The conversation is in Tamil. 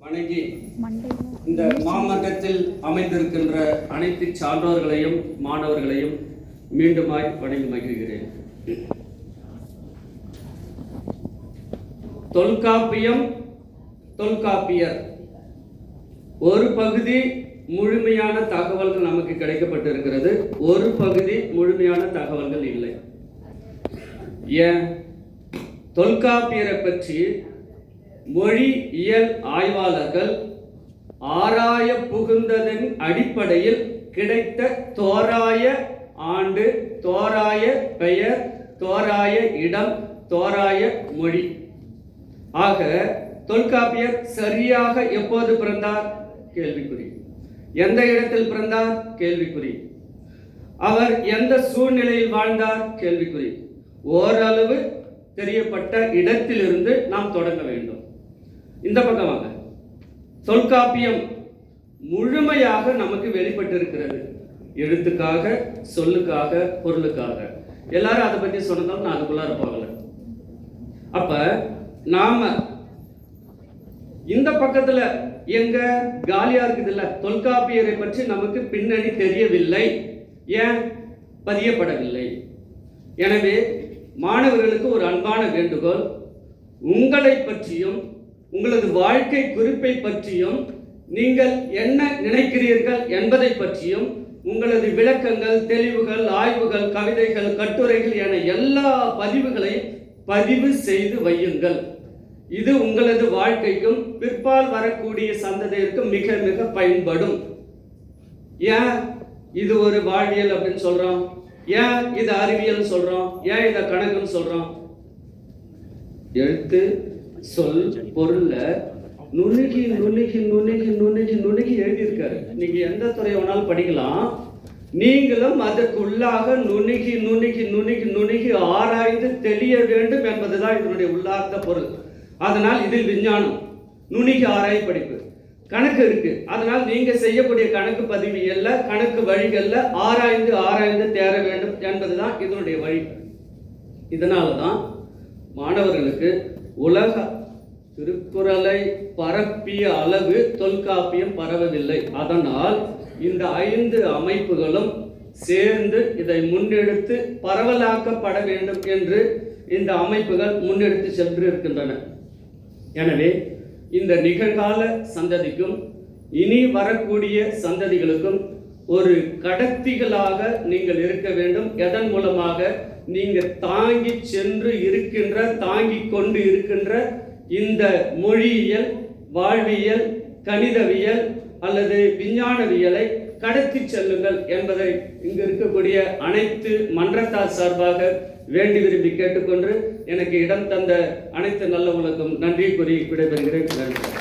வணங்கி இந்த மாமன்றத்தில் அமைந்திருக்கின்ற அனைத்து சான்றோர்களையும் மாணவர்களையும் மீண்டுமாய் வணங்கி மகிழ்கிறேன். தொல்காப்பியம், தொல்காப்பியர் ஒரு பகுதி முழுமையான தகவல்கள் நமக்கு கிடைக்கப்பட்டிருக்கிறது, ஒரு பகுதி முழுமையான தகவல்கள் இல்லை. ஏன்? தொல்காப்பியரை பற்றி மொழியியல் ஆய்வாளர்கள் ஆராய புகுந்ததன் அடிப்படையில் கிடைத்த தோராய ஆண்டு, தோராய பெயர், தோராய இடம், தோராய மொழி. ஆக தொல்காப்பியர் சரியாக எப்போது பிறந்தார்? கேள்விக்குறி. எந்த இடத்தில் பிறந்தார்? கேள்விக்குறி. அவர் எந்த சூழ்நிலையில் வாழ்ந்தார்? கேள்விக்குறி. ஓரளவு தெரியப்பட்ட இடத்திலிருந்து நாம் தொடங்க வேண்டும். இந்த பக்கமாக தொல்காப்பியம் முழுமையாக நமக்கு வெளிப்பட்டிருக்கிறது. எழுத்துக்காக, சொல்லுக்காக, பொருளுக்காக. எல்லாரும் அதை பற்றி சொன்னதால் நான் அதுக்குள்ளார போகல. அப்ப நாம இந்த பக்கத்துல எங்க காலியா இருக்குதுல்ல, தொல்காப்பியரை பற்றி நமக்கு பின்னணி தெரியவில்லை. ஏன்? பதியப்படவில்லை. எனவே மாணவர்களுக்கு ஒரு அன்பான வேண்டுகோள், உங்களை பற்றியும் உங்களது வாழ்க்கை குறிப்பை பற்றியும் நீங்கள் என்ன நினைக்கிறீர்கள் என்பதை பற்றியும் உங்களது விளக்கங்கள், தெளிவுகள், ஆய்வுகள், கவிதைகள், கட்டுரைகள் என எல்லா பதிவுகளையும் பதிவு செய்து வையுங்கள். இது உங்களது வாழ்க்கைக்கும் பிற்பால் வரக்கூடிய சந்ததியருக்கும் மிக மிக பயன்படும். ஏன் இது ஒரு வாழ்வியல் அப்படின்னு சொல்றோம்? ஏன் இது அறிவியல் சொல்றோம்? ஏன் இதை கணக்குன்னு சொல்றோம்? எழுத்து, சொல், பொருள்ல நுணுகி நுணுகி நுணுகி நுணுகி நுணுகி எழுதியிருக்காரு. நீங்க எந்த துறை வேணாலும் படிக்கலாம், நீங்களும் அதற்குள்ளாக நுணுகி நுணுகி நுணுகி நுணுகி ஆராய்ந்து தெளிய வேண்டும் என்பதுதான் இதனுடைய உள்ளார்ந்த பொருள். அதனால் இதில் விஞ்ஞானம், நுணுகி ஆராய் படிப்பு, கணக்கு இருக்கு. அதனால் நீங்க செய்யக்கூடிய கணக்கு பதிவியல்ல, கணக்கு வழிகள்ல ஆராய்ந்து ஆராய்ந்து தேர வேண்டும் என்பதுதான் இதனுடைய வழி. இதனாலதான் மாணவர்களுக்கு உலக திருக்குறளை பரப்பிய அளவு தொல்காப்பியம் பரவவில்லை. அதனால் இந்த 5 அமைப்புகளும் சேர்ந்து இதை முன்னெடுத்து பரவலாக்கப்பட வேண்டும் என்று இந்த அமைப்புகள் முன்னெடுத்து சென்று இருக்கின்றன. எனவே இந்த நிகழ்கால சந்ததிக்கும் இனி வரக்கூடிய சந்ததிகளுக்கும் ஒரு கடத்திகளாக நீங்கள் இருக்க வேண்டும். எதன் மூலமாக? நீங்கள் தாங்கி சென்று இருக்கின்ற, தாங்கி கொண்டு இருக்கின்ற இந்த மொழியியல், வாழ்வியல், கணிதவியல் அல்லது விஞ்ஞானவியலை கடத்தி செல்லுங்கள் என்பதை இங்கு இருக்கக்கூடிய அனைத்து மன்றத்தார் சார்பாக வேண்டி விரும்பி கேட்டுக்கொண்டு எனக்கு இடம் தந்த அனைத்து நல்ல உலகம் நன்றி கூறி விடைபெறுகிறேன். நன்றி.